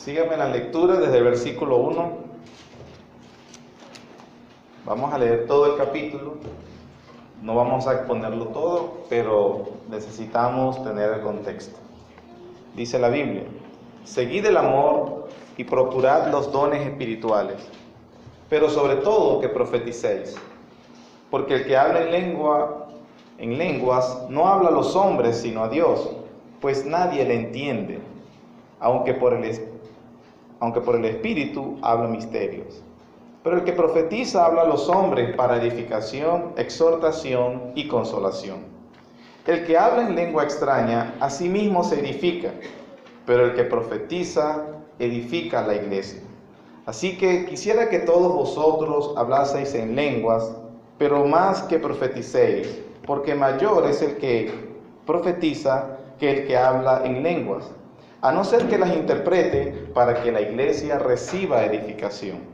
Síganme en la lectura desde el versículo 1. Vamos a leer todo el capítulo. No vamos a exponerlo todo, pero necesitamos tener el contexto. Dice la Biblia: seguid el amor y procurad los dones espirituales, pero sobre todo que profeticéis, porque el que habla en lenguas no habla a los hombres sino a Dios, pues nadie le entiende, aunque por el Espíritu habla misterios. Pero el que profetiza habla a los hombres para edificación, exhortación y consolación. El que habla en lengua extraña a sí mismo se edifica, pero el que profetiza edifica a la iglesia. Así que quisiera que todos vosotros hablaseis en lenguas, pero más que profeticéis, porque mayor es el que profetiza que el que habla en lenguas, a no ser que las interprete para que la iglesia reciba edificación.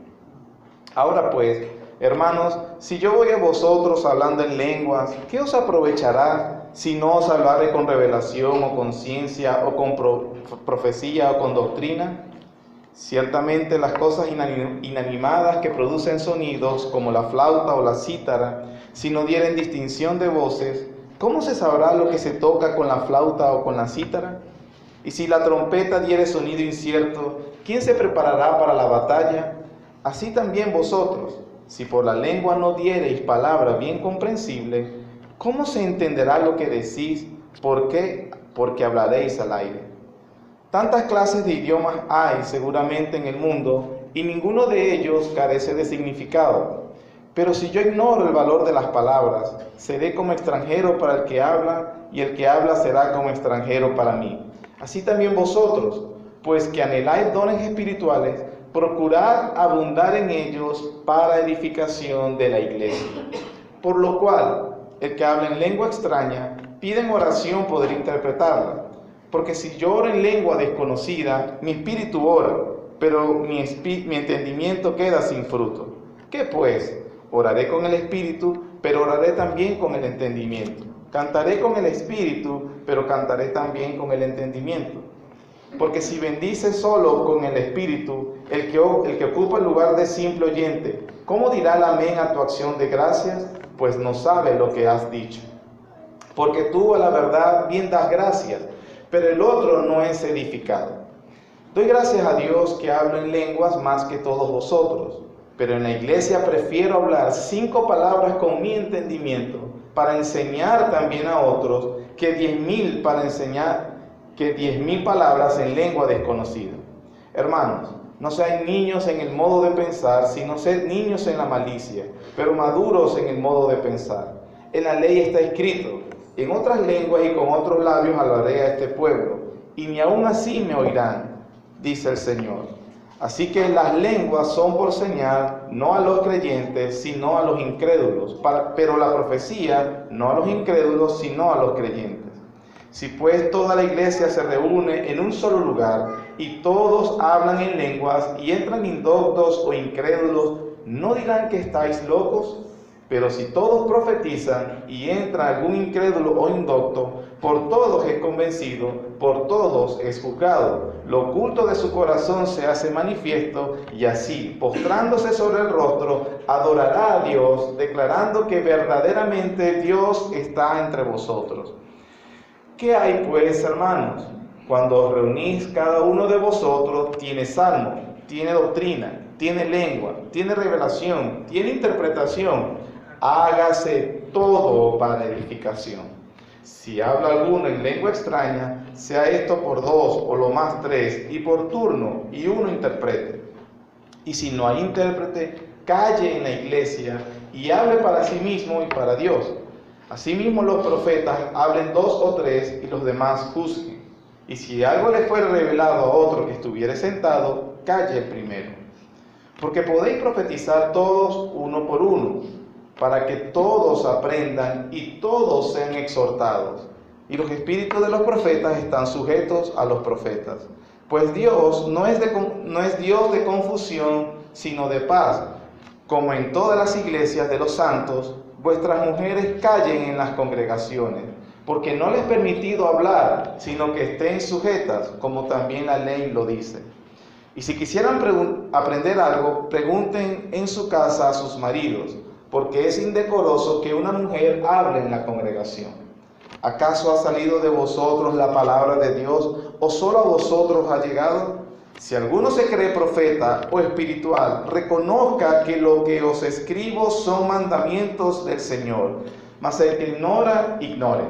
Ahora pues, hermanos, si yo voy a vosotros hablando en lenguas, ¿qué os aprovechará si no os hablare con revelación o con ciencia o con profecía o con doctrina? Ciertamente las cosas inanimadas que producen sonidos, como la flauta o la cítara, si no dieren distinción de voces, ¿cómo se sabrá lo que se toca con la flauta o con la cítara? Y si la trompeta diere sonido incierto, ¿quién se preparará para la batalla? Así también vosotros, si por la lengua no diereis palabra bien comprensible, ¿cómo se entenderá lo que decís? ¿Por qué? Porque hablaréis al aire. Tantas clases de idiomas hay seguramente en el mundo, y ninguno de ellos carece de significado. Pero si yo ignoro el valor de las palabras, seré como extranjero para el que habla, y el que habla será como extranjero para mí. Así también vosotros, pues que anheláis dones espirituales, procurad abundar en ellos para edificación de la iglesia. Por lo cual, el que habla en lengua extraña, pide en oración poder interpretarla. Porque si yo oro en lengua desconocida, mi espíritu ora, pero mi entendimiento queda sin fruto. ¿Qué pues? Oraré con el espíritu, pero oraré también con el entendimiento. Cantaré con el espíritu, pero cantaré también con el entendimiento. Porque si bendices solo con el espíritu, el que ocupa el lugar de simple oyente, ¿cómo dirá el amén a tu acción de gracias? Pues no sabe lo que has dicho. Porque tú a la verdad bien das gracias, pero el otro no es edificado. Doy gracias a Dios que hablo en lenguas más que todos vosotros, pero en la iglesia prefiero hablar 5 palabras con mi entendimiento para enseñar también a otros que 10,000 para enseñar 10,000 palabras en lengua desconocida. Hermanos, no sean niños en el modo de pensar, sino sed niños en la malicia, pero maduros en el modo de pensar. En la ley está escrito: en otras lenguas y con otros labios hablaré a este pueblo, y ni aun así me oirán, dice el Señor. Así que las lenguas son por señal, no a los creyentes, sino a los incrédulos, pero la profecía no a los incrédulos, sino a los creyentes. Si pues toda la iglesia se reúne en un solo lugar y todos hablan en lenguas y entran indoctos o incrédulos, ¿no dirán que estáis locos? Pero si todos profetizan y entra algún incrédulo o indocto, por todos es convencido, por todos es juzgado. Lo oculto de su corazón se hace manifiesto, y así, postrándose sobre el rostro, adorará a Dios, declarando que verdaderamente Dios está entre vosotros. ¿Qué hay pues, hermanos? Cuando os reunís, cada uno de vosotros tiene salmo, tiene doctrina, tiene lengua, tiene revelación, tiene interpretación. Hágase todo para edificación. Si habla alguno en lengua extraña, sea esto por 2 o lo más 3, y por turno, y uno interprete. Y si no hay intérprete, calle en la iglesia y hable para sí mismo y para Dios. Asimismo los profetas hablen 2 o 3 y los demás juzguen. Y si algo le fuera revelado a otro que estuviere sentado, calle el primero. Porque podéis profetizar todos uno por uno, para que todos aprendan y todos sean exhortados. Y los espíritus de los profetas están sujetos a los profetas. Pues Dios no es Dios de confusión, sino de paz. Como en todas las iglesias de los santos, vuestras mujeres callen en las congregaciones, porque no les es permitido hablar, sino que estén sujetas, como también la ley lo dice. Y si quisieran aprender algo, pregunten en su casa a sus maridos, porque es indecoroso que una mujer hable en la congregación. ¿Acaso ha salido de vosotros la palabra de Dios, o solo a vosotros ha llegado? Si alguno se cree profeta o espiritual, reconozca que lo que os escribo son mandamientos del Señor, mas el que ignora, ignore.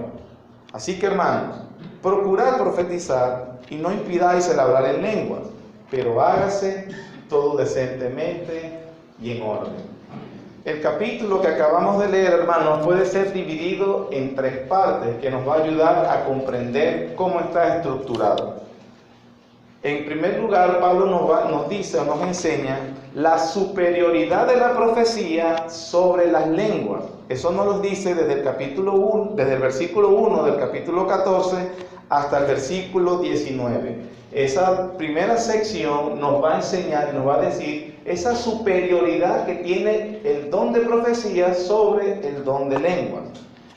Así que, hermanos, procurad profetizar y no impidáis el hablar en lenguas, pero hágase todo decentemente y en orden. El capítulo que acabamos de leer, hermanos, puede ser dividido en 3 partes que nos va a ayudar a comprender cómo está estructurado. En primer lugar, Pablo nos dice o nos enseña la superioridad de la profecía sobre las lenguas. Eso nos lo dice desde el capítulo 1, desde el versículo 1 del capítulo 14 hasta el versículo 19. Esa primera sección nos va a enseñar, nos va a decir esa superioridad que tiene el don de profecía sobre el don de lenguas.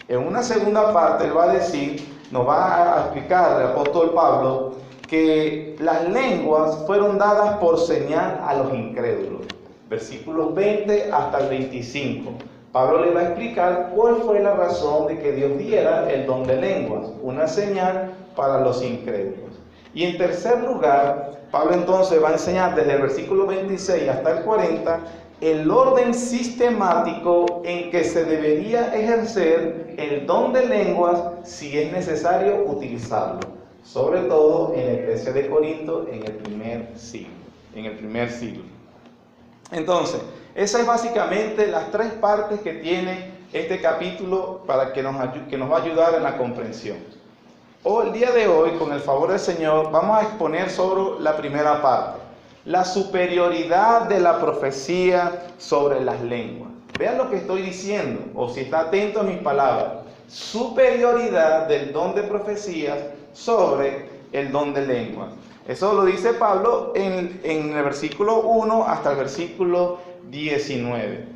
En una segunda parte, él va a decir, nos va a explicar el apóstol Pablo, que las lenguas fueron dadas por señal a los incrédulos. Versículos 20 hasta el 25. Pablo le va a explicar cuál fue la razón de que Dios diera el don de lenguas, una señal para los incrédulos. Y en tercer lugar, Pablo entonces va a enseñar desde el versículo 26 hasta el 40 el orden sistemático en que se debería ejercer el don de lenguas si es necesario utilizarlo, sobre todo en la iglesia de Corinto en el primer siglo. Entonces, esas es básicamente las 3 partes que tiene este capítulo para que nos va a ayudar en la comprensión. El día de hoy, con el favor del Señor, vamos a exponer sobre la primera parte, la superioridad de la profecía sobre las lenguas. Vean lo que estoy diciendo, o si está atento a mis palabras, superioridad del don de profecías sobre el don de lenguas. Eso lo dice Pablo en el versículo 1 hasta el versículo 19.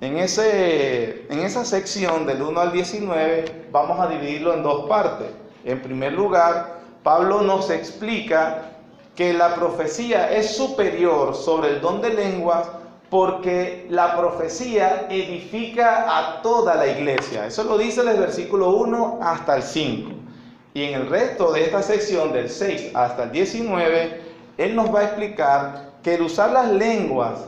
En esa sección del 1 al 19 vamos a dividirlo en 2 partes. En primer lugar, Pablo nos explica que la profecía es superior sobre el don de lenguas porque la profecía edifica a toda la iglesia. Eso lo dice desde el versículo 1 hasta el 5. Y en el resto de esta sección, del 6 hasta el 19, él nos va a explicar que el usar las lenguas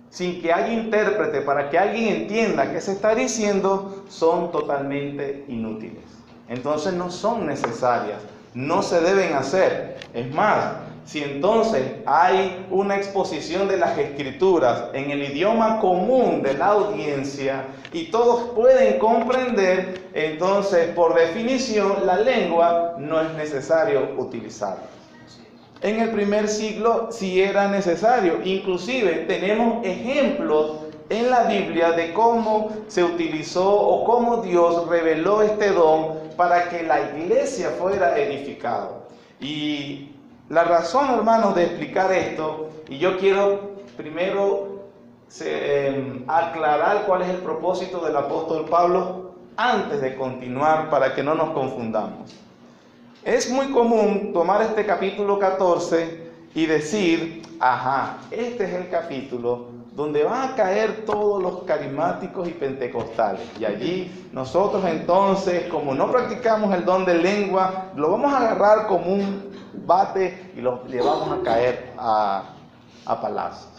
sin que haya intérprete para que alguien entienda qué se está diciendo son totalmente inútiles. Entonces no son necesarias, no se deben hacer. Es más, si entonces hay una exposición de las Escrituras en el idioma común de la audiencia y todos pueden comprender, entonces por definición la lengua no es necesario utilizarla. En el primer siglo sí era necesario, inclusive tenemos ejemplos en la Biblia de cómo se utilizó o cómo Dios reveló este don para que la iglesia fuera edificada. Y la razón, hermanos, de explicar esto, y yo quiero primero aclarar cuál es el propósito del apóstol Pablo antes de continuar para que no nos confundamos. Es muy común tomar este capítulo 14 y decir, este es el capítulo donde van a caer todos los carismáticos y pentecostales. Y allí nosotros entonces, como no practicamos el don de lengua, lo vamos a agarrar como un bate y le vamos a caer a palazos.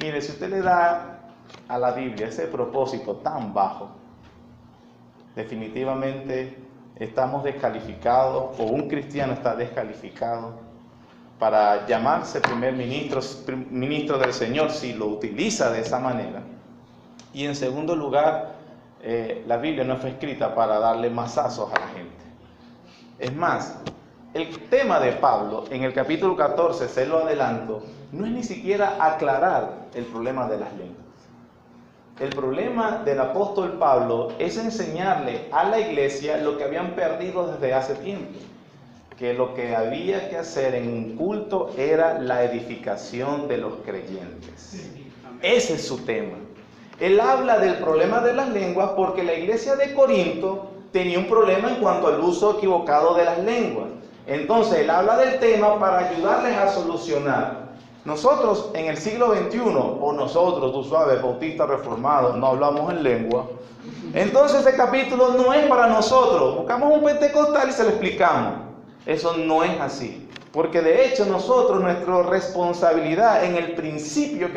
Mire, si usted le da a la Biblia ese propósito tan bajo, definitivamente estamos descalificados, o un cristiano está descalificado para llamarse primer ministro del Señor si lo utiliza de esa manera. Y en segundo lugar, la Biblia no fue escrita para darle mazazos a la gente. Es más, el tema de Pablo en el capítulo 14, se lo adelanto, no es ni siquiera aclarar el problema de las lenguas. El problema del apóstol Pablo es enseñarle a la iglesia lo que habían perdido desde hace tiempo, que lo que había que hacer en un culto era la edificación de los creyentes. Ese es su tema. Él habla del problema de las lenguas porque la iglesia de Corinto tenía un problema en cuanto al uso equivocado de las lenguas. Entonces él habla del tema para ayudarles a solucionar. Nosotros en el siglo XXI, o nosotros, tú sabes, bautistas reformados, no hablamos en lengua. Entonces este capítulo no es para nosotros. Buscamos un pentecostal y se lo explicamos. Eso no es así. Porque de hecho nosotros, nuestra responsabilidad en el principio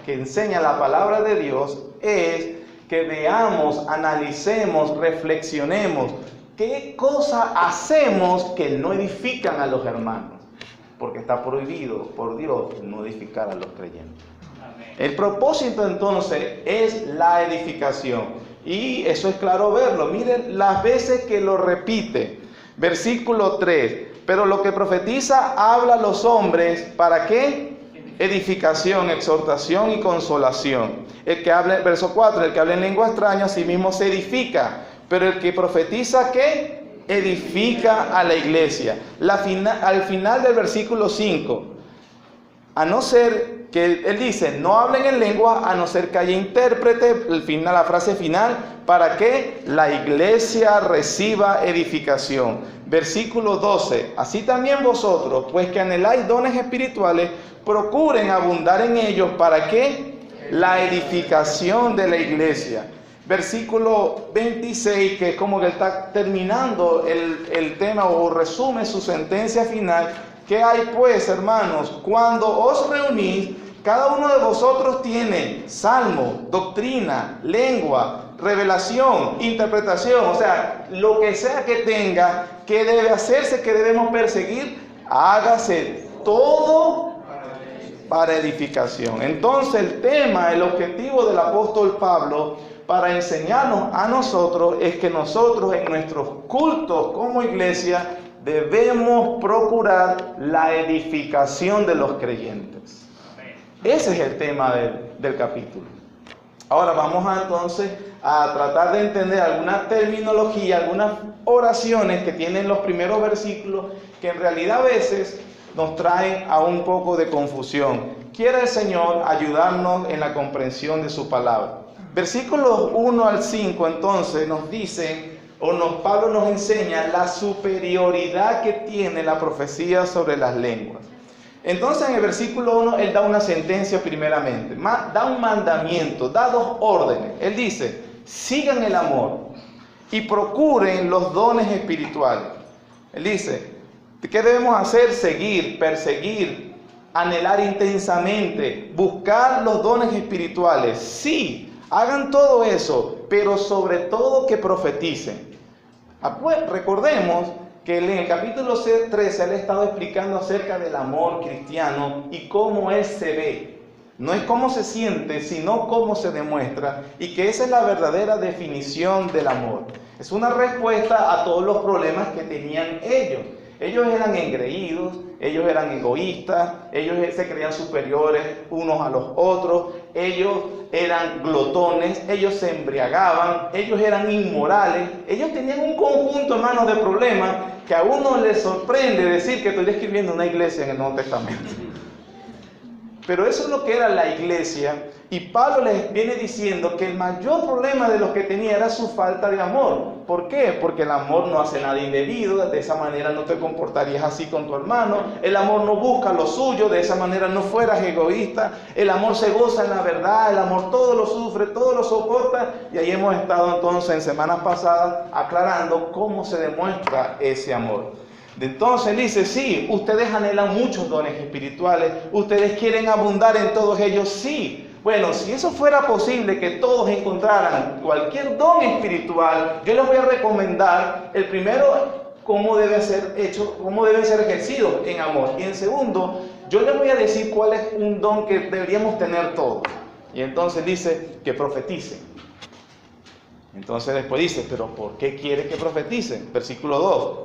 que enseña la palabra de Dios es que veamos, analicemos, reflexionemos qué cosas hacemos que no edifican a los hermanos. Porque está prohibido por Dios no edificar a los creyentes. Amén. El propósito entonces es la edificación. Y eso es claro verlo. Miren las veces que lo repite. Versículo 3. Pero lo que profetiza habla a los hombres, ¿para qué? Edificación, exhortación y consolación. El que habla, verso 4, el que habla en lengua extraña, a sí mismo se edifica. Pero el que profetiza, ¿qué? Edifica a la iglesia. Al final del versículo 5, a no ser que él dice, no hablen en lengua, a no ser que haya intérprete, la frase final, para que la iglesia reciba edificación. Versículo 12, así también vosotros, pues que anheláis dones espirituales, procuren abundar en ellos, ¿para qué? La edificación de la iglesia. Versículo 26, que es como que está terminando el tema o resume su sentencia final. ¿Qué hay pues, hermanos? Cuando os reunís, cada uno de vosotros tiene salmo, doctrina, lengua, revelación, interpretación. O sea, lo que sea que tenga, que debe hacerse, que debemos perseguir, hágase todo para edificación. Entonces el tema, el objetivo del apóstol Pablo para enseñarnos a nosotros es que nosotros en nuestros cultos como iglesia debemos procurar la edificación de los creyentes. Ese es el tema del capítulo. Ahora vamos entonces a tratar de entender alguna terminología, algunas oraciones que tienen los primeros versículos que en realidad a veces nos traen a un poco de confusión. Quiere el Señor ayudarnos en la comprensión de su palabra. Versículos 1 al 5 entonces nos dicen, Pablo nos enseña la superioridad que tiene la profecía sobre las lenguas. Entonces en el versículo 1 él da una sentencia primeramente, da un mandamiento, da dos órdenes. Él dice, sigan el amor y procuren los dones espirituales. Él dice, ¿qué debemos hacer? Seguir, perseguir, anhelar intensamente, buscar los dones espirituales. Sí, hagan todo eso, pero sobre todo que profeticen. Recordemos que en el capítulo 13 él ha estado explicando acerca del amor cristiano y cómo él se ve. No es cómo se siente, sino cómo se demuestra, y que esa es la verdadera definición del amor. Es una respuesta a todos los problemas que tenían ellos. Ellos eran engreídos, ellos eran egoístas, ellos se creían superiores unos a los otros, ellos eran glotones, ellos se embriagaban, ellos eran inmorales, ellos tenían un conjunto, hermanos, de problemas que a uno le sorprende decir que estoy describiendo una iglesia en el Nuevo Testamento. Pero eso es lo que era la iglesia, y Pablo les viene diciendo que el mayor problema de los que tenía era su falta de amor. ¿Por qué? Porque el amor no hace nada indebido, de esa manera no te comportarías así con tu hermano. El amor no busca lo suyo, de esa manera no fueras egoísta. El amor se goza en la verdad, el amor todo lo sufre, todo lo soporta. Y ahí hemos estado entonces en semanas pasadas aclarando cómo se demuestra ese amor. Entonces dice, sí, ustedes anhelan muchos dones espirituales, ustedes quieren abundar en todos ellos, sí. Bueno, si eso fuera posible, que todos encontraran cualquier don espiritual, yo les voy a recomendar, el primero, cómo debe ser hecho, cómo deben ser ejercidos en amor. Y en segundo, yo les voy a decir cuál es un don que deberíamos tener todos. Y entonces dice que profeticen. Entonces después dice, pero ¿por qué quiere que profeticen? Versículo 2.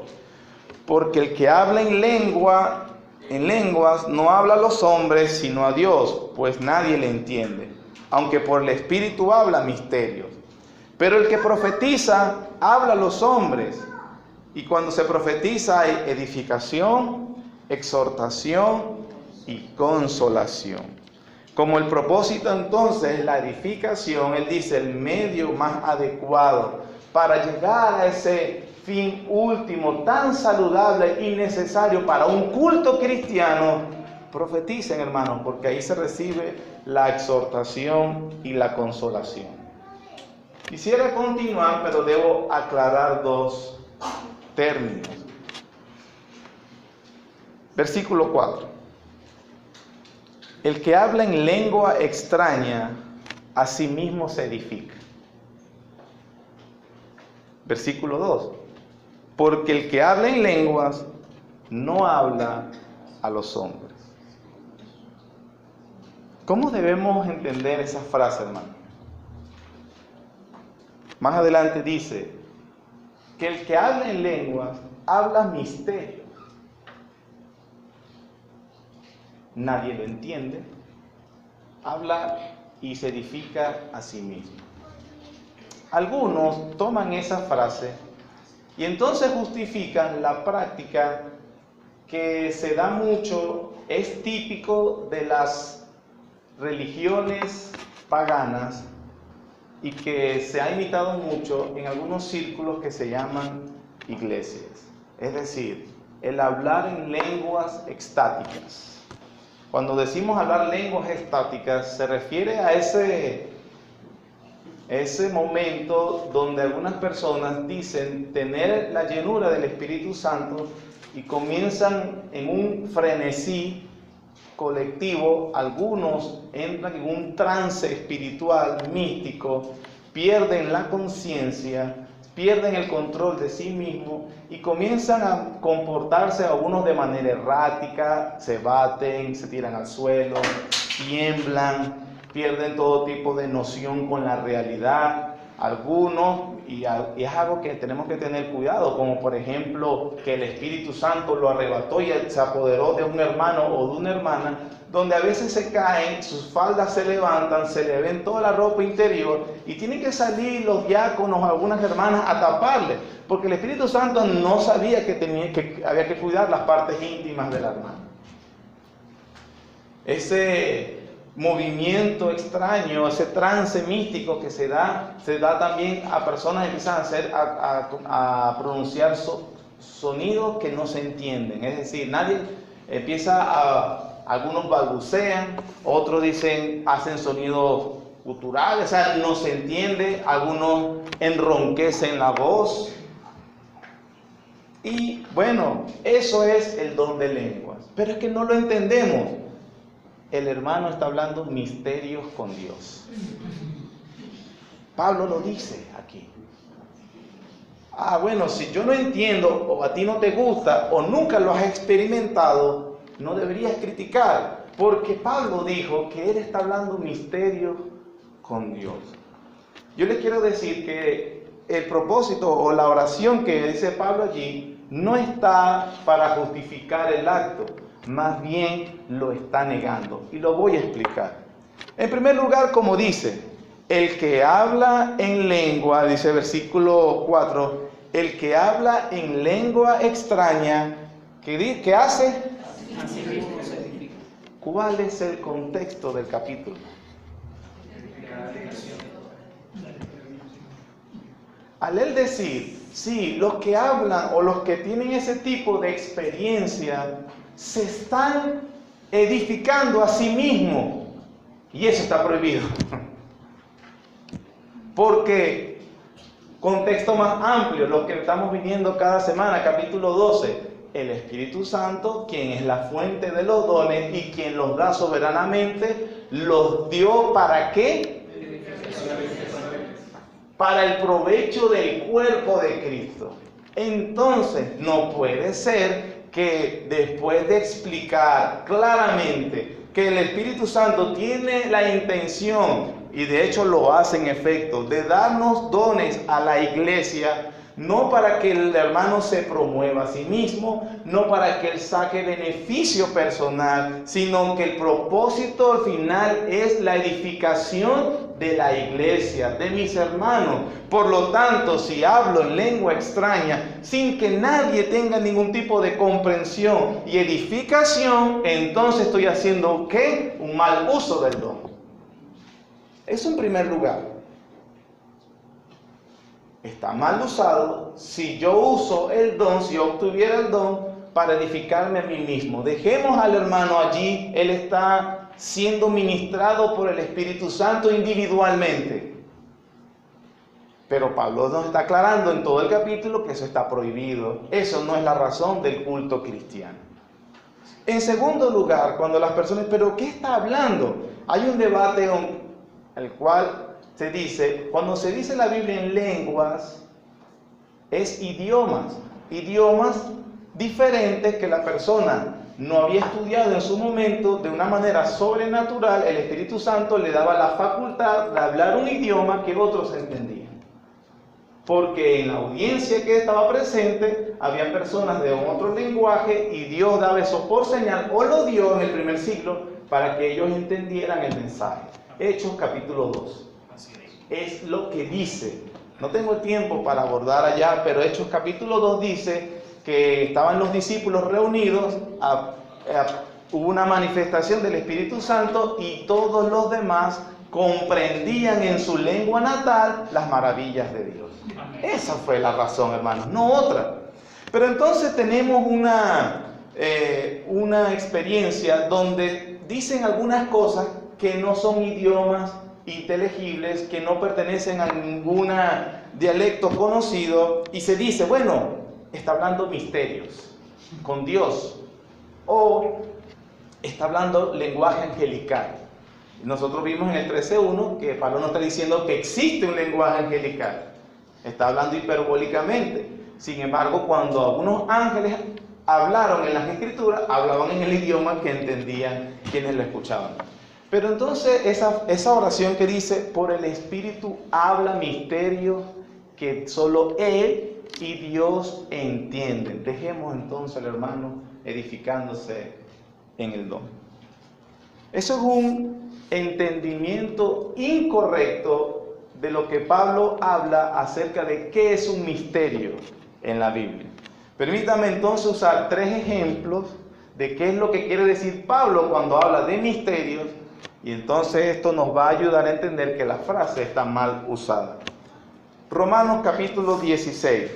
Porque el que habla en lenguas no habla a los hombres, sino a Dios, pues nadie le entiende, aunque por el Espíritu habla misterios. Pero el que profetiza habla a los hombres, y cuando se profetiza hay edificación, exhortación y consolación. Como el propósito entonces es la edificación, él dice el medio más adecuado para llegar a ese fin último, tan saludable y necesario para un culto cristiano, profeticen, hermanos, porque ahí se recibe la exhortación y la consolación. Quisiera continuar, pero debo aclarar dos términos. Versículo 4. El que habla en lengua extraña, a sí mismo se edifica. Versículo 2. Porque el que habla en lenguas no habla a los hombres. ¿Cómo debemos entender esa frase, hermano? Más adelante dice que el que habla en lenguas habla misterio. Nadie lo entiende. Habla y se edifica a sí mismo. Algunos toman esa frase y entonces justifican la práctica que se da mucho, es típico de las religiones paganas y que se ha imitado mucho en algunos círculos que se llaman iglesias. Es decir, el hablar en lenguas extáticas. Cuando decimos hablar lenguas estáticas, se refiere a ese momento donde algunas personas dicen tener la llenura del Espíritu Santo y comienzan en un frenesí colectivo. Algunos entran en un trance espiritual místico, pierden la conciencia, pierden el control de sí mismos y comienzan a comportarse algunos de manera errática, se baten, se tiran al suelo, tiemblan, pierden todo tipo de noción con la realidad. Algunos, y es algo que tenemos que tener cuidado, como por ejemplo que el Espíritu Santo lo arrebató y se apoderó de un hermano o de una hermana, donde a veces se caen, sus faldas se levantan, se le ven toda la ropa interior y tienen que salir los diáconos, algunas hermanas a taparle, porque el Espíritu Santo no sabía que había que cuidar las partes íntimas de la hermana. Ese movimiento extraño, ese trance místico que se da también a personas que empiezan a pronunciar sonidos que no se entienden. Es decir, nadie algunos balbucean, otros hacen sonidos guturales, o sea, no se entiende, algunos enronquecen la voz. Y bueno, eso es el don de lenguas, pero es que no lo entendemos. El hermano está hablando misterios con Dios. Pablo lo dice aquí. Bueno, si yo no entiendo, o a ti no te gusta, o nunca lo has experimentado, no deberías criticar, porque Pablo dijo que él está hablando misterios con Dios. Yo les quiero decir que el propósito o la oración que dice Pablo allí no está para justificar el acto, más bien lo está negando, y lo voy a explicar. En primer lugar, como dice, el que habla en lengua, dice versículo 4, el que habla en lengua extraña, ¿qué hace? ¿Cuál es el contexto del capítulo? Al él decir, sí, los que hablan o los que tienen ese tipo de experiencia se están edificando a sí mismos, y eso está prohibido. Porque, contexto más amplio, lo que estamos viviendo cada semana, capítulo 12, el Espíritu Santo, quien es la fuente de los dones y quien los da soberanamente, los dio ¿para qué? Para el provecho del cuerpo de Cristo. Entonces, no puede ser que después de explicar claramente que el Espíritu Santo tiene la intención, y de hecho lo hace en efecto, de darnos dones a la iglesia, no para que el hermano se promueva a sí mismo, no para que él saque beneficio personal, sino que el propósito final es la edificación de la iglesia, de mis hermanos. Por lo tanto, si hablo en lengua extraña, sin que nadie tenga ningún tipo de comprensión y edificación, entonces estoy haciendo ¿qué? Un mal uso del don. Eso en primer lugar. está mal usado si yo uso el don, si yo obtuviera el don para edificarme a mí mismo. Dejemos al hermano allí, él está siendo ministrado por el Espíritu Santo individualmente. Pero Pablo nos está aclarando en todo el capítulo que eso está prohibido. Eso no es la razón del culto cristiano. En segundo lugar, cuando las personas, ¿pero qué está hablando? Hay un debate en el cual se dice, cuando se dice la Biblia en lenguas, es idiomas diferentes que la persona no había estudiado en su momento. De una manera sobrenatural, el Espíritu Santo le daba la facultad de hablar un idioma que otros entendían. Porque en la audiencia que estaba presente, había personas de otro lenguaje y Dios daba eso por señal, o lo dio en el primer siglo, para que ellos entendieran el mensaje. Hechos capítulo 2. Es lo que dice. No tengo el tiempo para abordar allá, pero Hechos capítulo 2 dice que estaban los discípulos reunidos, hubo una manifestación del Espíritu Santo y todos los demás comprendían en su lengua natal las maravillas de Dios. Esa fue la razón, hermanos, no otra. Pero entonces tenemos una experiencia donde dicen algunas cosas que no son idiomas inteligibles, que no pertenecen a ningún dialecto conocido, y se dice, bueno, está hablando misterios con Dios, o está hablando lenguaje angelical. Nosotros vimos en el 13.1 que Pablo no está diciendo que existe un lenguaje angelical, está hablando hiperbólicamente. Sin embargo, cuando algunos ángeles hablaron en las escrituras, hablaban en el idioma que entendían quienes lo escuchaban. Pero entonces esa oración que dice, por el Espíritu habla misterios que solo Él y Dios entienden. Dejemos entonces al hermano edificándose en el don. Eso es un entendimiento incorrecto de lo que Pablo habla acerca de qué es un misterio en la Biblia. Permítame entonces usar 3 ejemplos de qué es lo que quiere decir Pablo cuando habla de misterios, y entonces esto nos va a ayudar a entender que la frase está mal usada. Romanos capítulo 16.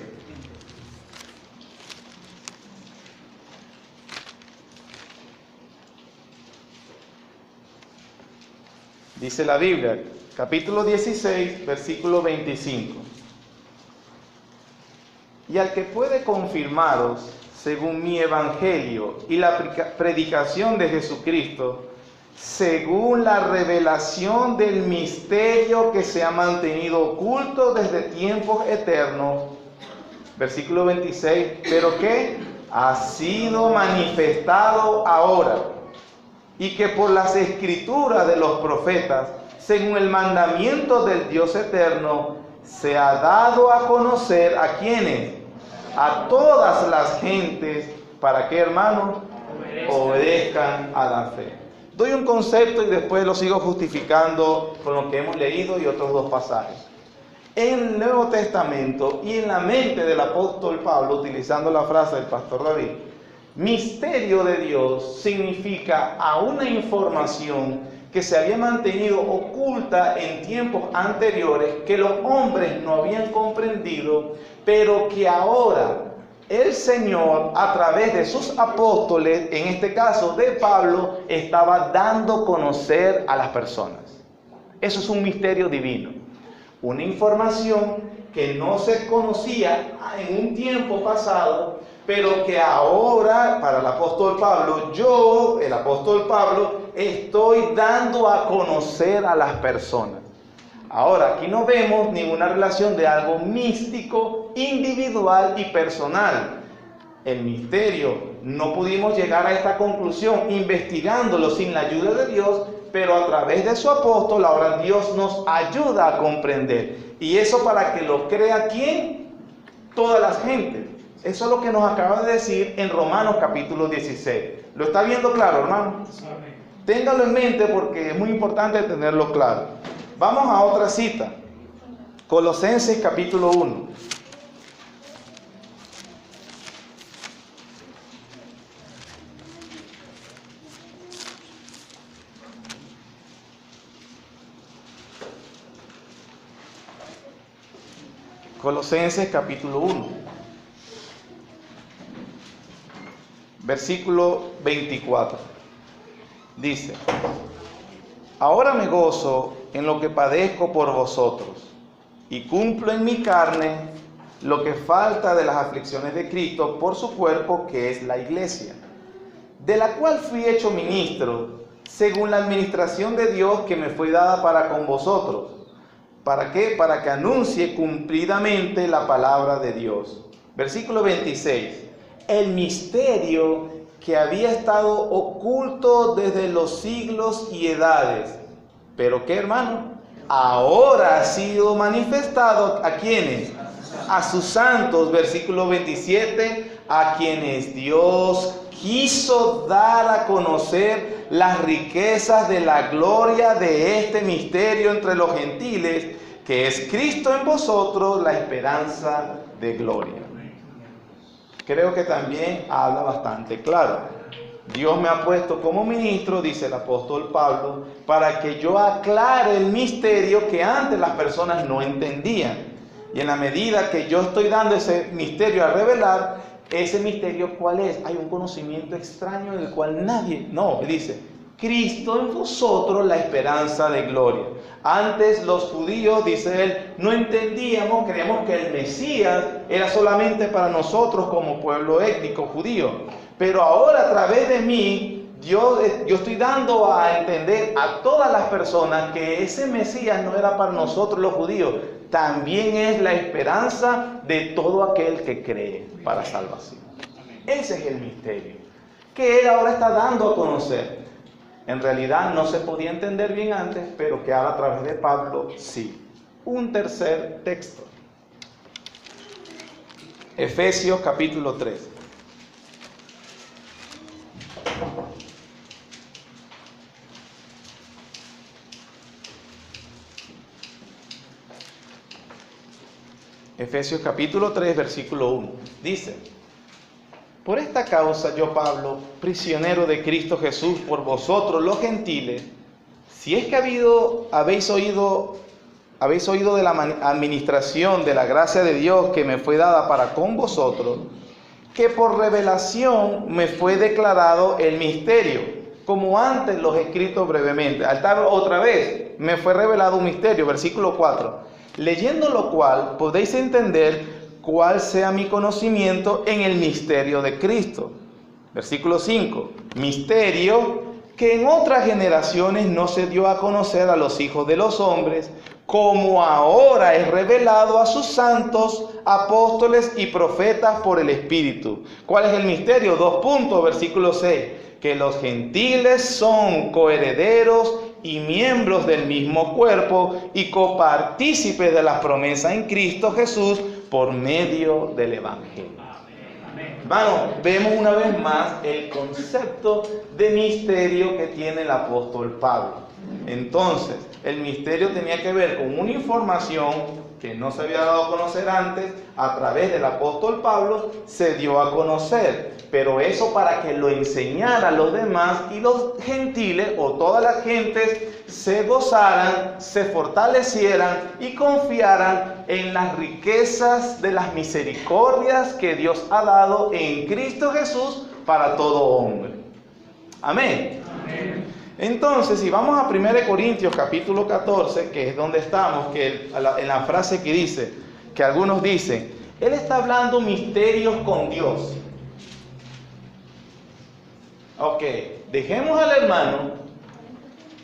Dice la Biblia, capítulo 16, versículo 25. Y al que puede confirmaros, según mi evangelio y la predicación de Jesucristo, según la revelación del misterio que se ha mantenido oculto desde tiempos eternos. Versículo 26, pero que ha sido manifestado ahora, y que por las escrituras de los profetas, según el mandamiento del Dios eterno, se ha dado a conocer a quienes, a todas las gentes, para que, hermanos, obedezcan a la fe. Doy un concepto y después lo sigo justificando con lo que hemos leído y otros 2 pasajes. En el Nuevo Testamento y en la mente del apóstol Pablo, utilizando la frase del pastor David, misterio de Dios significa a una información que se había mantenido oculta en tiempos anteriores, que los hombres no habían comprendido, pero que ahora el Señor, a través de sus apóstoles, en este caso de Pablo, estaba dando a conocer a las personas. Eso es un misterio divino. Una información que no se conocía en un tiempo pasado, pero que ahora, para el apóstol Pablo, yo, el apóstol Pablo, estoy dando a conocer a las personas. Ahora, aquí no vemos ninguna relación de algo místico, individual y personal. El misterio, no pudimos llegar a esta conclusión investigándolo sin la ayuda de Dios, pero a través de su apóstol, ahora Dios nos ayuda a comprender. Y eso para que lo crea ¿quién? Todas las gentes. Eso es lo que nos acaba de decir en Romanos capítulo 16. ¿Lo está viendo claro, hermano? Téngalo en mente porque es muy importante tenerlo claro. Vamos a otra cita. Colosenses capítulo 1. Colosenses capítulo 1, versículo 24. Dice: ahora me gozo en lo que padezco por vosotros, y cumplo en mi carne lo que falta de las aflicciones de Cristo por su cuerpo, que es la iglesia, de la cual fui hecho ministro, según la administración de Dios que me fue dada para con vosotros. ¿Para qué? Para que anuncie cumplidamente la palabra de Dios. Versículo 26. El misterio que había estado oculto desde los siglos y edades. ¿Pero qué, hermano? Ahora ha sido manifestado, ¿a quiénes? A sus santos. Versículo 27. A quienes Dios quiso dar a conocer las riquezas de la gloria de este misterio entre los gentiles, que es Cristo en vosotros, la esperanza de gloria. Creo que también habla bastante claro. Dios me ha puesto como ministro, dice el apóstol Pablo, para que yo aclare el misterio que antes las personas no entendían. Y en la medida que yo estoy dando ese misterio a revelar, ese misterio, ¿cuál es? Hay un conocimiento extraño en el cual nadie, no, dice, Cristo en vosotros, la esperanza de gloria. Antes los judíos, dice él, no entendíamos, creíamos que el Mesías era solamente para nosotros como pueblo étnico judío. Pero ahora a través de mí, yo estoy dando a entender a todas las personas que ese Mesías no era para nosotros los judíos, también es la esperanza de todo aquel que cree para salvación. Ese es el misterio que él ahora está dando a conocer. En realidad no se podía entender bien antes, pero que ahora a través de Pablo sí. Un tercer texto. Efesios capítulo 3. Efesios capítulo 3, versículo 1. Dice: por esta causa yo, Pablo, prisionero de Cristo Jesús por vosotros los gentiles, si es que habéis oído de la administración de la gracia de Dios que me fue dada para con vosotros, que por revelación me fue declarado el misterio, como antes los he escrito brevemente. Otra vez, me fue revelado un misterio, versículo 4. Leyendo lo cual podéis entender cuál sea mi conocimiento en el misterio de Cristo. Versículo 5. Misterio que en otras generaciones no se dio a conocer a los hijos de los hombres, como ahora es revelado a sus santos, apóstoles y profetas por el Espíritu. ¿Cuál es el misterio? 2 puntos, versículo 6. Que los gentiles son coherederos y miembros del mismo cuerpo y copartícipes de las promesas en Cristo Jesús por medio del Evangelio. Hermano, vemos una vez más el concepto de misterio que tiene el apóstol Pablo. Entonces, el misterio tenía que ver con una información que no se había dado a conocer antes, a través del apóstol Pablo se dio a conocer. Pero eso para que lo enseñara a los demás y los gentiles o todas las gentes se gozaran, se fortalecieran y confiaran en las riquezas de las misericordias que Dios ha dado en Cristo Jesús para todo hombre. Amén. Amén. Entonces, si vamos a 1 Corintios capítulo 14, que es donde estamos, que en la frase que dice, que algunos dicen, él está hablando misterios con Dios. Ok, dejemos al hermano,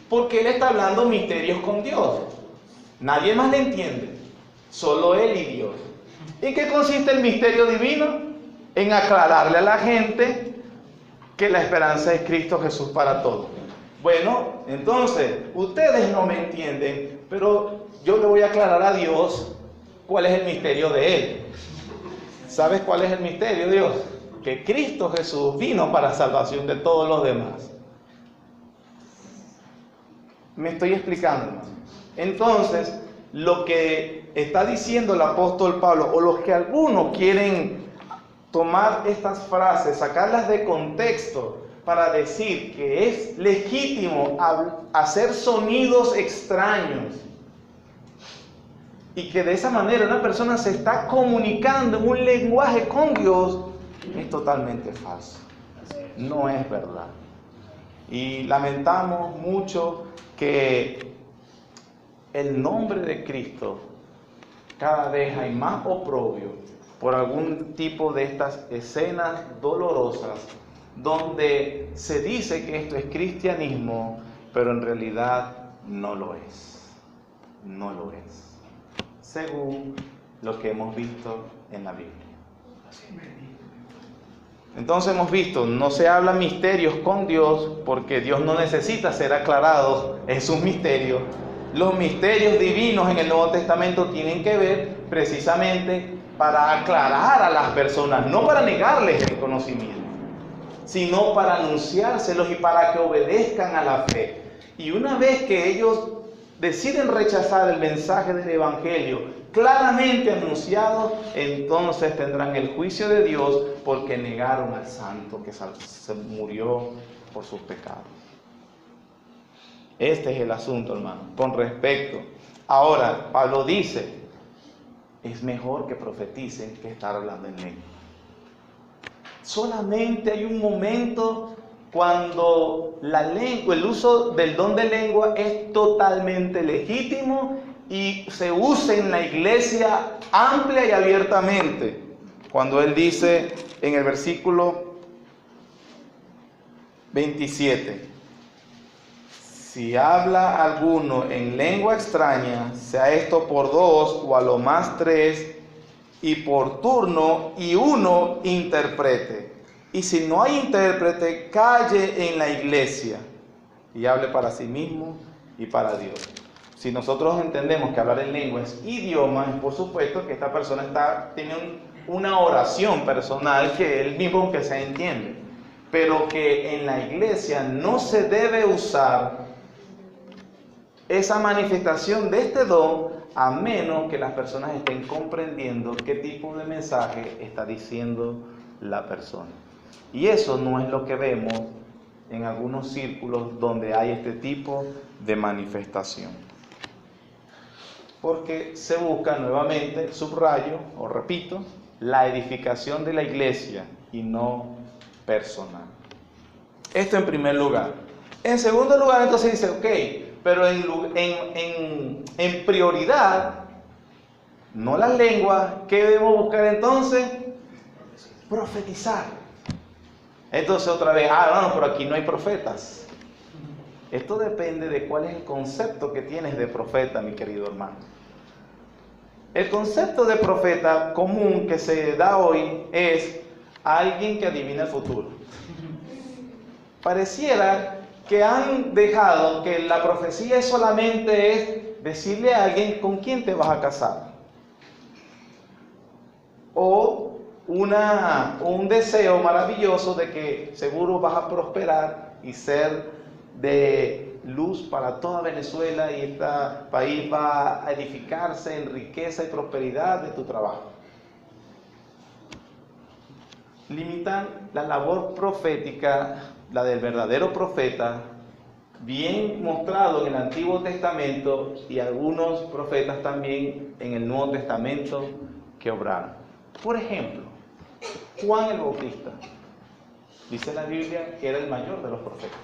porque él está hablando misterios con Dios. Nadie más le entiende, solo él y Dios. ¿En qué consiste el misterio divino? En aclararle a la gente que la esperanza es Cristo Jesús para todos. Bueno, entonces, ustedes no me entienden, pero yo le voy a aclarar a Dios cuál es el misterio de Él. ¿Sabes cuál es el misterio, Dios? Que Cristo Jesús vino para salvación de todos los demás. Me estoy explicando, hermano. Entonces, lo que está diciendo el apóstol Pablo, o los que algunos quieren tomar estas frases, sacarlas de contexto, para decir que es legítimo hacer sonidos extraños, y que de esa manera una persona se está comunicando en un lenguaje con Dios, es totalmente falso. No es verdad. Y lamentamos mucho que el nombre de Cristo cada vez hay más oprobio por algún tipo de estas escenas dolorosas donde se dice que esto es cristianismo, pero en realidad no lo es. No lo es, según lo que hemos visto en la Biblia. Entonces hemos visto, no se habla misterios con Dios porque Dios no necesita ser aclarado en sus misterios. Los misterios divinos en el Nuevo Testamento tienen que ver precisamente para aclarar a las personas, no para negarles el conocimiento, sino para anunciárselos y para que obedezcan a la fe. Y una vez que ellos deciden rechazar el mensaje del Evangelio claramente anunciado, entonces tendrán el juicio de Dios porque negaron al Santo que se murió por sus pecados. Este es el asunto, hermano, con respecto. Ahora, Pablo dice, es mejor que profeticen que estar hablando en lengua. Solamente hay un momento cuando la lengua, el uso del don de lengua es totalmente legítimo y se usa en la iglesia amplia y abiertamente. Cuando él dice en el versículo 27, si habla alguno en lengua extraña, sea esto por 2 o a lo más 3, y por turno, y uno interprete. Y si no hay intérprete, calle en la iglesia y hable para sí mismo y para Dios. Si nosotros entendemos que hablar en lengua es idioma, por supuesto que esta persona tiene una oración personal que él mismo que se entiende, pero que en la iglesia no se debe usar esa manifestación de este don a menos que las personas estén comprendiendo qué tipo de mensaje está diciendo la persona. Y eso no es lo que vemos en algunos círculos donde hay este tipo de manifestación. Porque se busca nuevamente, subrayo o repito, la edificación de la iglesia y no personal. Esto en primer lugar. En segundo lugar, entonces dice, ok, pero en prioridad, no las lenguas, ¿qué debemos buscar entonces? Profetizar. Entonces otra vez, no, pero aquí no hay profetas. Esto depende de cuál es el concepto que tienes de profeta, mi querido hermano. El concepto de profeta común que se da hoy es alguien que adivina el futuro. Pareciera que han dejado que la profecía solamente es decirle a alguien con quién te vas a casar. O un deseo maravilloso de que seguro vas a prosperar y ser de luz para toda Venezuela y este país va a edificarse en riqueza y prosperidad de tu trabajo. Limitan la labor profética, la del verdadero profeta, bien mostrado en el Antiguo Testamento y algunos profetas también en el Nuevo Testamento que obraron. Por ejemplo, Juan el Bautista, dice la Biblia que era el mayor de los profetas.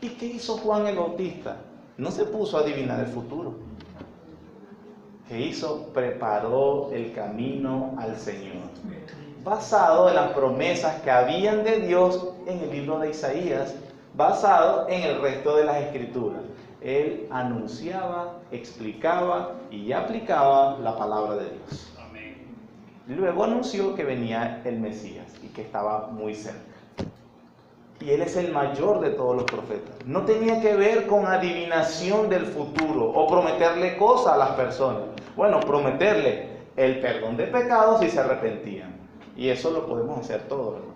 ¿Y qué hizo Juan el Bautista? No se puso a adivinar el futuro. ¿Qué hizo? Preparó el camino al Señor, basado en las promesas que habían de Dios en el libro de Isaías, basado en el resto de las Escrituras. Él anunciaba, explicaba y aplicaba la palabra de Dios. Luego anunció que venía el Mesías y que estaba muy cerca. Y él es el mayor de todos los profetas. No tenía que ver con adivinación del futuro o prometerle cosas a las personas. Bueno, prometerle el perdón de pecados si se arrepentían. Y eso lo podemos hacer todos, ¿verdad?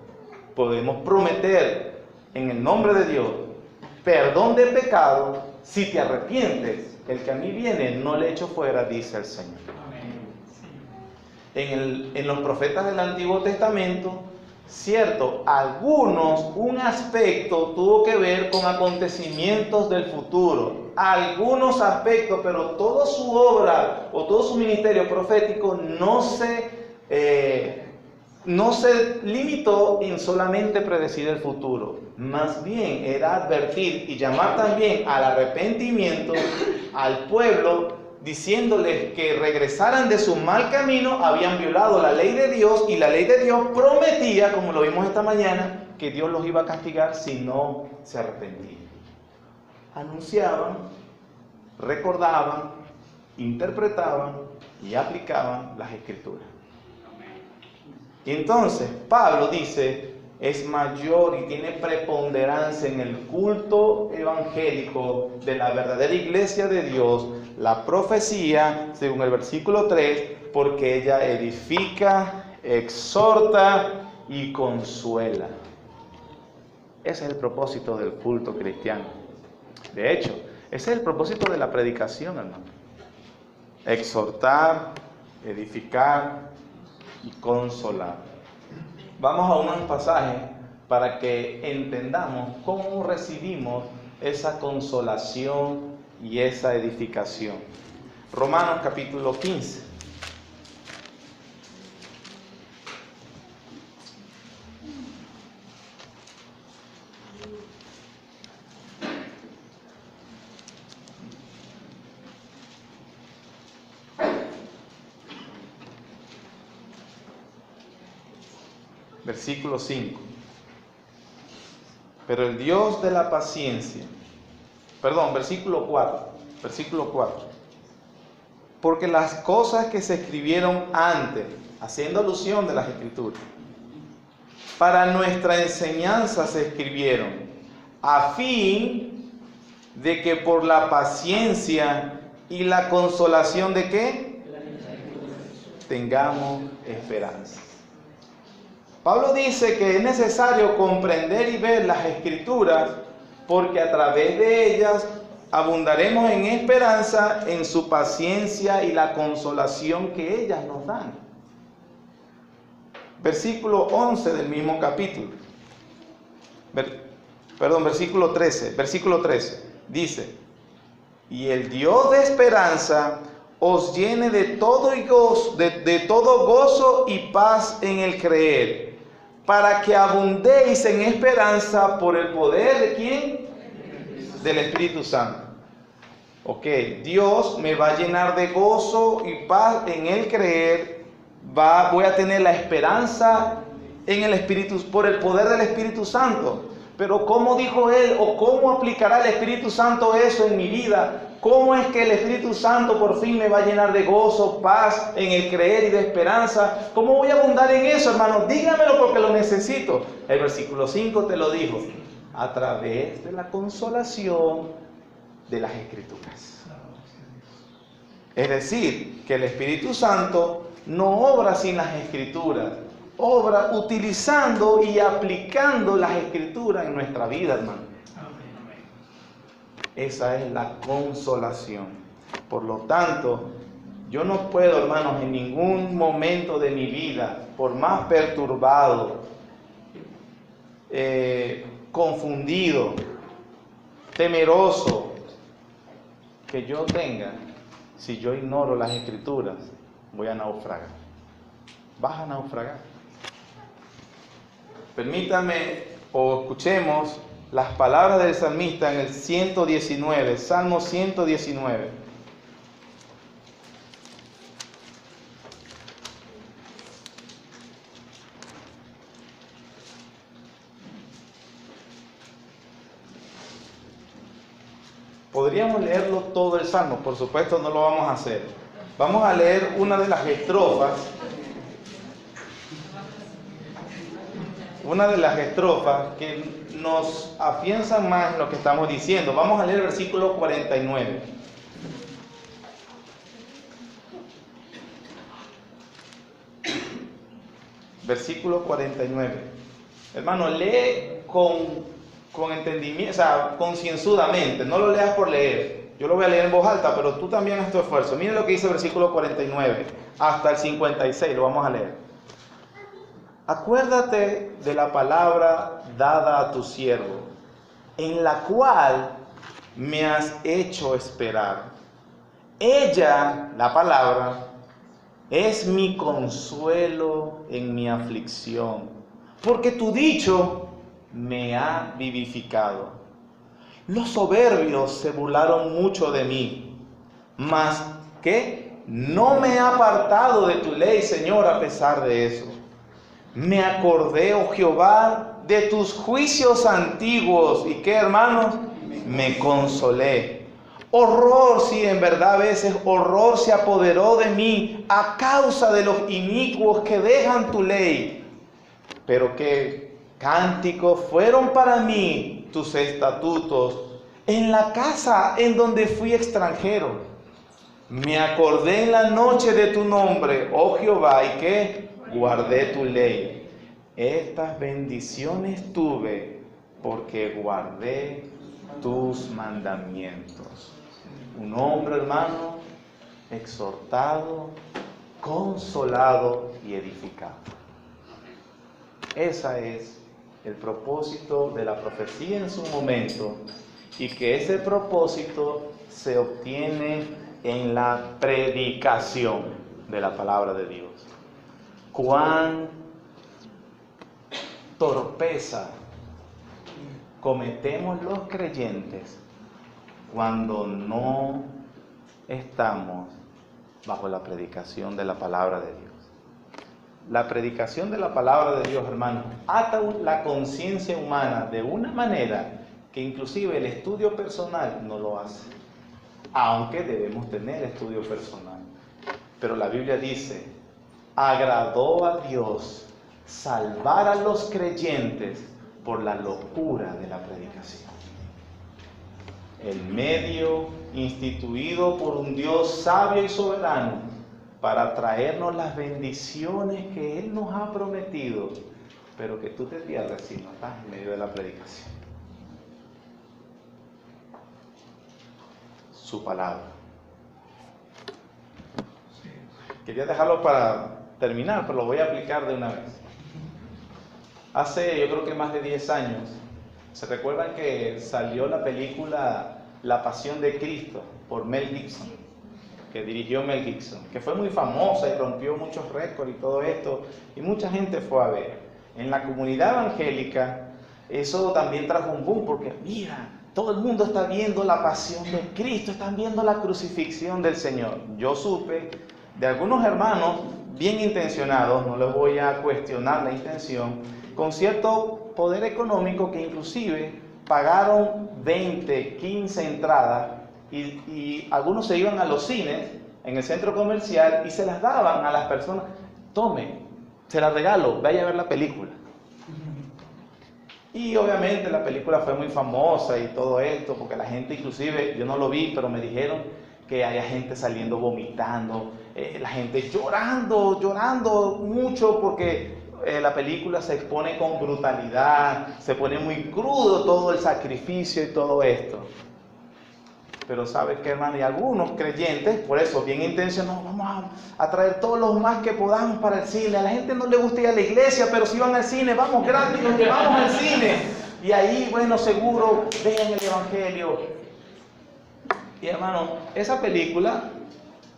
Podemos prometer en el nombre de Dios perdón de pecado si te arrepientes. El que a mí viene no le echo fuera, dice el Señor. En los profetas del Antiguo Testamento Cierto, un aspecto tuvo que ver con acontecimientos del futuro, algunos aspectos, pero toda su obra o todo su ministerio profético no se limitó en solamente predecir el futuro, más bien era advertir y llamar también al arrepentimiento al pueblo, diciéndoles que regresaran de su mal camino. Habían violado la ley de Dios, y la ley de Dios prometía, como lo vimos esta mañana, que Dios los iba a castigar si no se arrepentían. Anunciaban, recordaban, interpretaban y aplicaban las Escrituras. Y entonces Pablo dice, es mayor y tiene preponderancia en el culto evangélico de la verdadera iglesia de Dios la profecía, según el versículo 3, porque ella edifica, exhorta y consuela. Ese es el propósito del culto cristiano. De hecho, ese es el propósito de la predicación, hermano. Exhortar, edificar y consolar. Vamos a unos pasajes para que entendamos cómo recibimos esa consolación y esa edificación. Romanos capítulo 15. Versículo 5. Pero el Dios de la paciencia, versículo 4. Porque las cosas que se escribieron antes, haciendo alusión de las Escrituras, para nuestra enseñanza se escribieron, a fin de que por la paciencia y la consolación de ¿qué? Tengamos esperanza. Pablo dice que es necesario comprender y ver las Escrituras, porque a través de ellas abundaremos en esperanza, en su paciencia y la consolación que ellas nos dan. Versículo 11 del mismo capítulo. Versículo 13. Dice, y el Dios de esperanza os llene de todo gozo y paz en el creer, para que abundéis en esperanza por el poder ¿de quién? Del Espíritu Santo. Ok, Dios me va a llenar de gozo y paz en el creer. Voy a tener la esperanza en el Espíritu, por el poder del Espíritu Santo. Pero ¿cómo dijo él? ¿O cómo aplicará el Espíritu Santo eso en mi vida? ¿Cómo es que el Espíritu Santo por fin me va a llenar de gozo, paz en el creer y de esperanza? ¿Cómo voy a abundar en eso, hermano? Dígamelo porque lo necesito. El versículo 5 te lo dijo. A través de la consolación de las Escrituras. Es decir, que el Espíritu Santo no obra sin las Escrituras. Obra utilizando y aplicando las Escrituras en nuestra vida, hermano. Esa es la consolación. Por lo tanto, yo no puedo, hermanos, en ningún momento de mi vida, por más perturbado, confundido, temeroso que yo tenga, si yo ignoro las Escrituras, voy a naufragar. Vas a naufragar. Permítame o escuchemos las palabras del salmista en el 119, Salmo 119. Podríamos leerlo todo el Salmo, por supuesto no lo vamos a hacer. Vamos a leer una de las estrofas. Una de las estrofas que nos afianzan más en lo que estamos diciendo. Vamos a leer el versículo 49. Versículo 49. Hermano, lee con entendimiento, o sea, concienzudamente. No lo leas por leer. Yo lo voy a leer en voz alta, pero tú también haz tu esfuerzo. Miren lo que dice el versículo 49 hasta el 56. Lo vamos a leer. acuérdate de la palabra dada a tu siervo, en la cual me has hecho esperar. Ella, la palabra, es mi consuelo en mi aflicción, porque tu dicho me ha vivificado. Los soberbios se burlaron mucho de mí, mas que no me he apartado de tu ley, Señor, a pesar de eso. Me acordé, oh Jehová, de tus juicios antiguos, y que, hermanos, me consolé. Horror, sí, en verdad a veces horror se apoderó de mí a causa de los inicuos que dejan tu ley. Pero qué cánticos fueron para mí tus estatutos en la casa en donde fui extranjero. Me acordé en la noche de tu nombre, oh Jehová, y que guardé tu ley. Estas bendiciones tuve porque guardé tus mandamientos. Un hombre, hermano, exhortado, consolado y edificado. Ese es el propósito de la profecía en su momento, y que ese propósito se obtiene en la predicación de la palabra de Dios. Cuán torpeza cometemos los creyentes cuando no estamos bajo la predicación de la palabra de Dios. La predicación de la palabra de Dios, hermanos, ata la conciencia humana de una manera que inclusive el estudio personal no lo hace, aunque debemos tener estudio personal. Pero la Biblia dice, agradó a Dios salvar a los creyentes por la locura de la predicación. El medio instituido por un Dios sabio y soberano para traernos las bendiciones que Él nos ha prometido, pero que tú te pierdes si no estás en medio de la predicación. Su palabra. Quería dejarlo para terminar, pero lo voy a aplicar de una vez. Hace, yo creo que más de 10 años, ¿se recuerdan que salió la película La Pasión de Cristo por Mel Gibson? Que dirigió Mel Gibson, que fue muy famosa y rompió muchos récords y todo esto, y mucha gente fue a ver. En la comunidad evangélica, eso también trajo un boom, porque mira, todo el mundo está viendo la pasión de Cristo, están viendo la crucifixión del Señor. Yo supe de algunos hermanos bien intencionados, no les voy a cuestionar la intención, con cierto poder económico, que inclusive pagaron 20, 15 entradas, y algunos se iban a los cines en el centro comercial y se las daban a las personas. Tome, se las regalo, vaya a ver la película. Y obviamente la película fue muy famosa y todo esto, porque la gente, inclusive, yo no lo vi, pero me dijeron que había gente saliendo vomitando, la gente llorando mucho, porque la película se expone con brutalidad, se pone muy crudo todo el sacrificio y todo esto. Pero ¿sabes qué, hermano? Y algunos creyentes, por eso, bien intencionados, vamos a traer todos los más que podamos para el cine. A la gente no le gusta ir a la iglesia, pero si van al cine, vamos gratis, nos llevamos al cine. Y ahí, bueno, seguro, vean el Evangelio. Y hermano, esa película,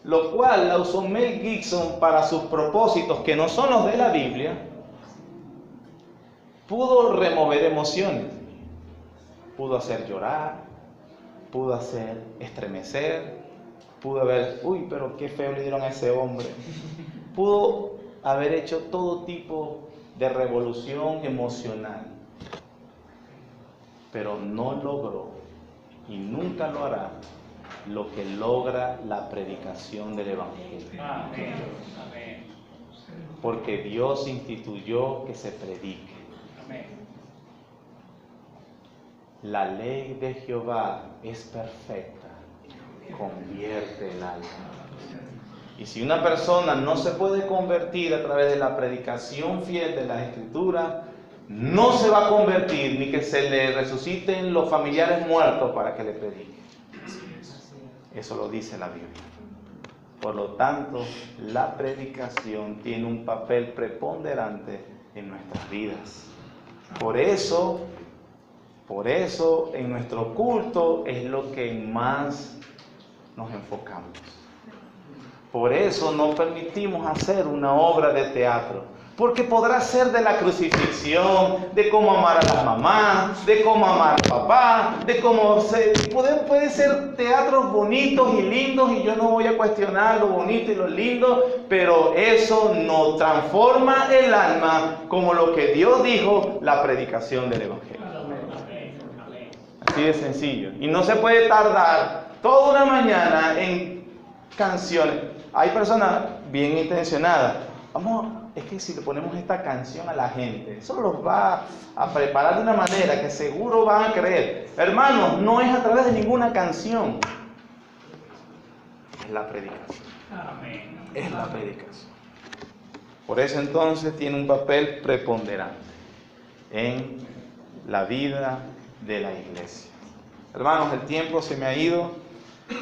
lo cual la usó Mel Gibson para sus propósitos, que no son los de la Biblia, pudo remover emociones, pudo hacer llorar, pudo hacer estremecer, pudo haber, uy, pero qué feo le dieron a ese hombre. Pudo haber hecho todo tipo de revolución emocional, pero no logró y nunca lo hará lo que logra la predicación del Evangelio. Porque Dios instituyó que se predique. La ley de Jehová es perfecta, convierte el alma. Y si una persona no se puede convertir a través de la predicación fiel de las Escrituras, no se va a convertir, ni que se le resuciten los familiares muertos para que le predique. Eso lo dice la Biblia. Por lo tanto, la predicación tiene un papel preponderante en nuestras vidas. Por eso en nuestro culto es lo que más nos enfocamos. Por eso no permitimos hacer una obra de teatro, porque podrá ser de la crucifixión, de cómo amar a las mamás, de cómo amar al papá, de cómo puede ser teatros bonitos y lindos, y yo no voy a cuestionar lo bonito y lo lindo, pero eso no transforma el alma como lo que Dios dijo, la predicación del Evangelio. Así de sencillo. Y no se puede tardar toda una mañana en canciones. Hay personas bien intencionadas. Es que si le ponemos esta canción a la gente, eso los va a preparar de una manera que seguro van a creer. Hermanos, no es a través de ninguna canción. Es la predicación. Es la predicación. Por eso entonces tiene un papel preponderante en la vida de la iglesia. Hermanos, el tiempo se me ha ido,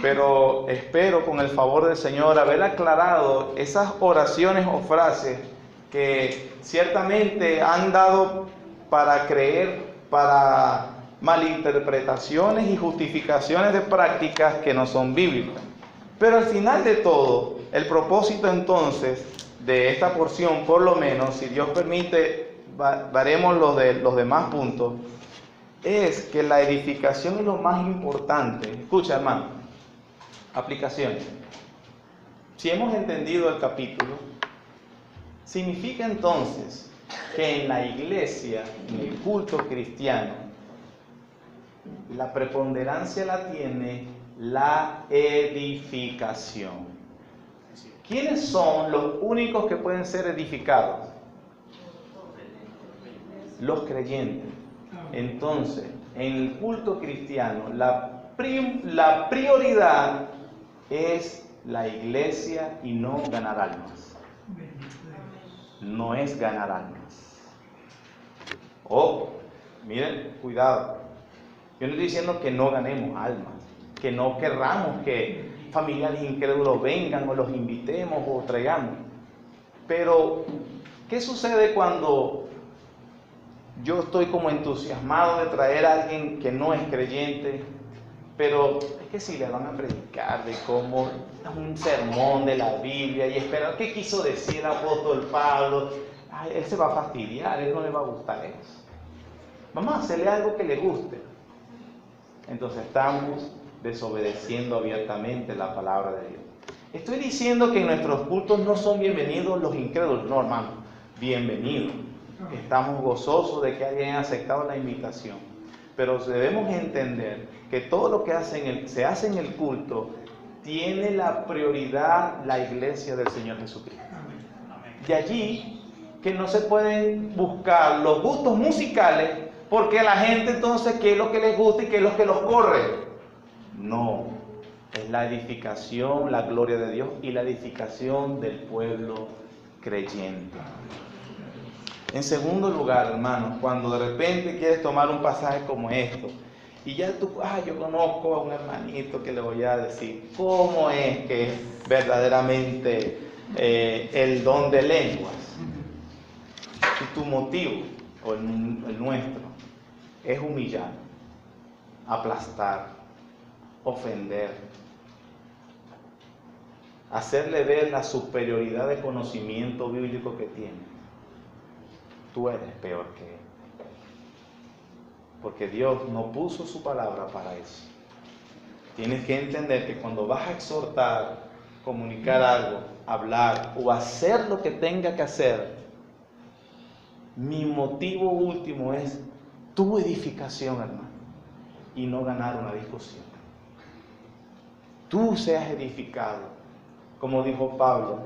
pero espero con el favor del Señor haber aclarado esas oraciones o frases que ciertamente han dado para creer, para malinterpretaciones y justificaciones de prácticas que no son bíblicas. Pero al final de todo, el propósito entonces de esta porción, por lo menos, si Dios permite, veremos los demás puntos, es que la edificación es lo más importante. Escucha, hermano, aplicaciones. Si hemos entendido el capítulo, significa entonces que en la iglesia, en el culto cristiano, la preponderancia la tiene la edificación. ¿Quiénes son los únicos que pueden ser edificados? Los creyentes. Entonces, en el culto cristiano, la prioridad es la iglesia y no ganar almas. No es ganar almas. Miren, cuidado. Yo no estoy diciendo que no ganemos almas, que no querramos que familiares incrédulos vengan o los invitemos o traigamos. Pero, ¿qué sucede cuando yo estoy como entusiasmado de traer a alguien que no es creyente, pero es que si le van a predicar de cómo es un sermón de la Biblia y esperar qué quiso decir el apóstol Pablo, él se va a fastidiar, él no le va a gustar eso. Vamos a hacerle algo que le guste. Entonces estamos desobedeciendo abiertamente la palabra de Dios. Estoy diciendo que en nuestros cultos no son bienvenidos los incrédulos, no, hermano, bienvenidos. Estamos gozosos de que hayan aceptado la invitación, pero debemos entender que todo lo que se hace en el culto tiene la prioridad la iglesia del Señor Jesucristo. De allí que no se pueden buscar los gustos musicales porque la gente entonces qué es lo que les gusta y qué es lo que los corre. No, es la edificación, la gloria de Dios y la edificación del pueblo creyente. En segundo lugar, hermanos, cuando de repente quieres tomar un pasaje como esto, y ya tú, yo conozco a un hermanito que le voy a decir cómo es que es verdaderamente el don de lenguas. Si tu motivo, o el nuestro, es humillar, aplastar, ofender, hacerle ver la superioridad de conocimiento bíblico que tiene, tú eres peor que él. Porque Dios no puso su palabra para eso. Tienes que entender que cuando vas a exhortar, comunicar algo, hablar o hacer lo que tenga que hacer, mi motivo último es tu edificación, hermano, y no ganar una discusión. Tú seas edificado, como dijo Pablo,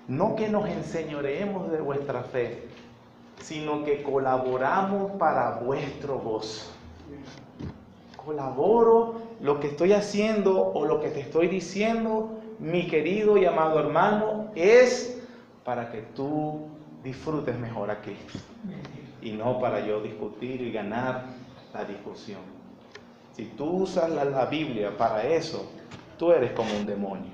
no que nos enseñoreemos de vuestra fe, sino que colaboramos para vuestro gozo. Colaboro lo que estoy haciendo o lo que te estoy diciendo, mi querido y amado hermano, es para que tú disfrutes mejor a Cristo y no para yo discutir y ganar la discusión. Si tú usas la Biblia para eso, tú eres como un demonio.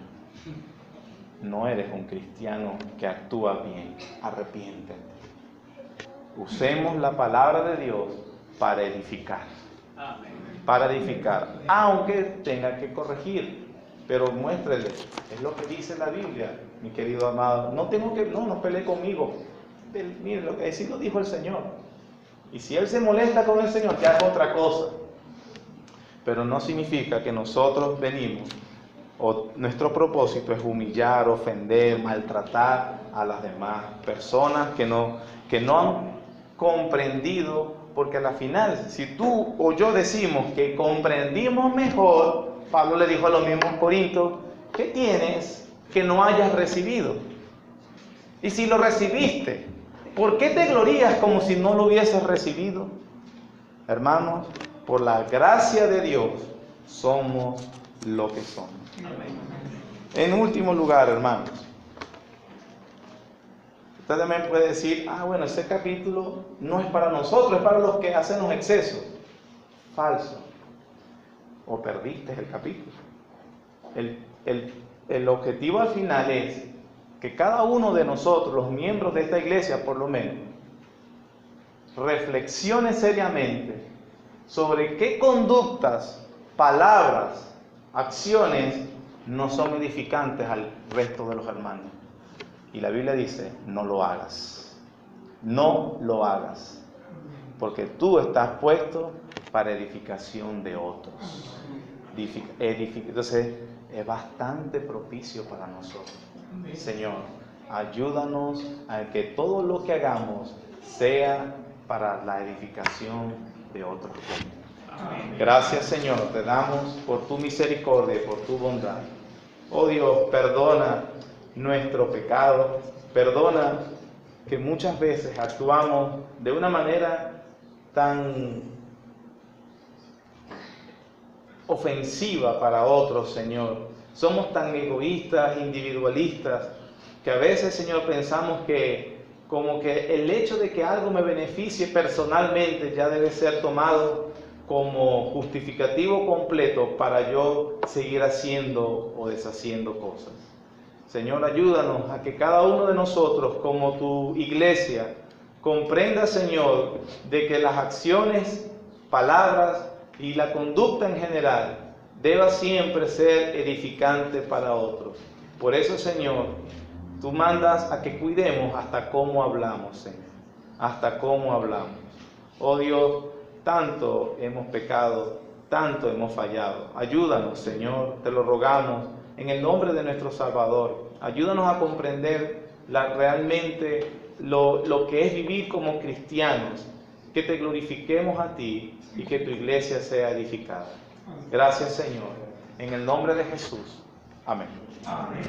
No eres un cristiano que actúa bien. Arrepiéntete. Usemos la palabra de Dios para edificar. Para edificar, aunque tenga que corregir. Pero muéstrele, es lo que dice la Biblia, mi querido amado. No pelee conmigo. Mire, así lo dijo el Señor. Y si Él se molesta con el Señor, ya es otra cosa. Pero no significa que nosotros venimos, o nuestro propósito es humillar, ofender, maltratar a las demás personas que no han comprendido, porque a la final, si tú o yo decimos que comprendimos mejor, Pablo le dijo a los mismos corintios, ¿qué tienes que no hayas recibido? Y si lo recibiste, ¿por qué te glorías como si no lo hubieses recibido? Hermanos, por la gracia de Dios somos lo que somos. En último lugar, hermanos, usted también puede decir, bueno, ese capítulo no es para nosotros, es para los que hacen los excesos. Falso. O perdiste el capítulo. El objetivo al final es que cada uno de nosotros, los miembros de esta iglesia por lo menos, reflexione seriamente sobre qué conductas, palabras, acciones no son edificantes al resto de los hermanos. Y la Biblia dice, no lo hagas. No lo hagas. Porque tú estás puesto para edificación de otros. Entonces, es bastante propicio para nosotros. Señor, ayúdanos a que todo lo que hagamos sea para la edificación de otros. Gracias, Señor, te damos por tu misericordia y por tu bondad. Oh Dios, perdona nuestro pecado, perdona que muchas veces actuamos de una manera tan ofensiva para otros, Señor. Somos tan egoístas, individualistas, que a veces, Señor, pensamos que como que el hecho de que algo me beneficie personalmente ya debe ser tomado como justificativo completo para yo seguir haciendo o deshaciendo cosas. Señor, ayúdanos a que cada uno de nosotros, como tu iglesia, comprenda, Señor, de que las acciones, palabras y la conducta en general deba siempre ser edificante para otros. Por eso, Señor, tú mandas a que cuidemos hasta cómo hablamos, Señor. Hasta cómo hablamos. Oh Dios, tanto hemos pecado, tanto hemos fallado. Ayúdanos, Señor, te lo rogamos, en el nombre de nuestro Salvador. Ayúdanos a comprender realmente lo que es vivir como cristianos, que te glorifiquemos a ti y que tu iglesia sea edificada. Gracias, Señor. En el nombre de Jesús. Amén. Amén.